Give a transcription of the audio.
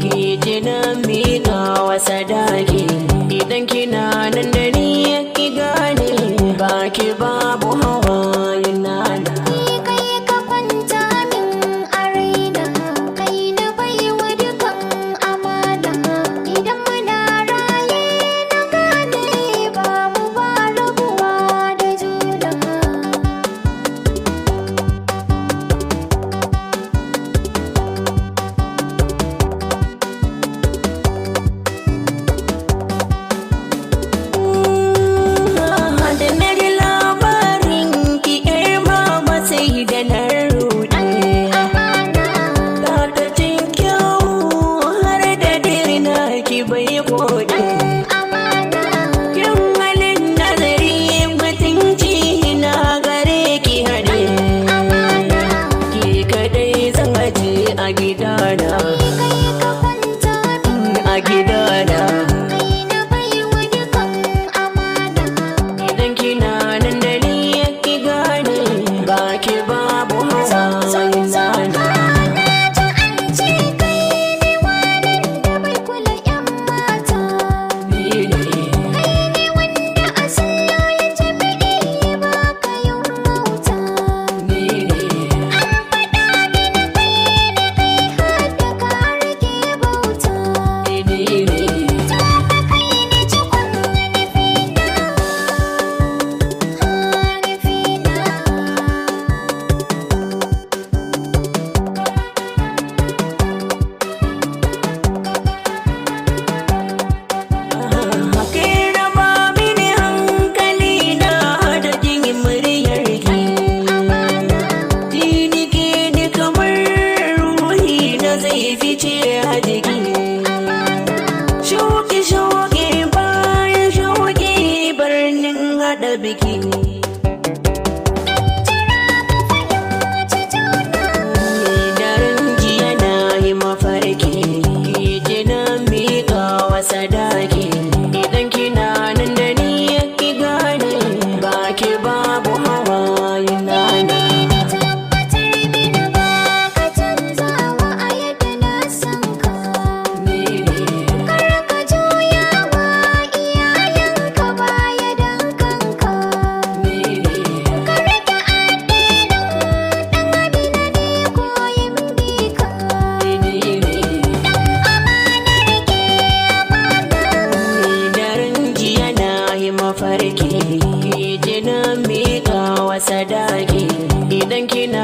ki ji na miƙa wa sadaki idan kina nan da ni ki gane baki babu hawayen nana. Kai ka kwanta min a raina, kai na baiwa dukan amana. Idan muna raye na gane ba mu ba rabuwa da juna. Da na ji labarin ki ƴar mama sai da na ruɗe. Ta ta cin kyau har da dirna ki bai koɗe. Yin halin nazari mutunci na gare ki haɗe. Ki kadai zan aje a gidana. A gidana. Idan kina nan da ni ki gane baki babu hawayen nana. Ni ne. Ni ne. Ni ne. Kai raba mini hankali na da jin muryarki. Ji nike ni kamar ruhi na zai fice a jiki. Shuke-shuke bayan shuke birnin haɗa biki. Daren jiya na yi mafarki, ki ji na miƙa wa sadaki. Idan kina nan da ni ki gane baki babu hawayen nana. Ni ne. Ni ne. Ni ne. Daren jiya na yi mafarki, ki ji na miƙa wa sadaki. Idan kina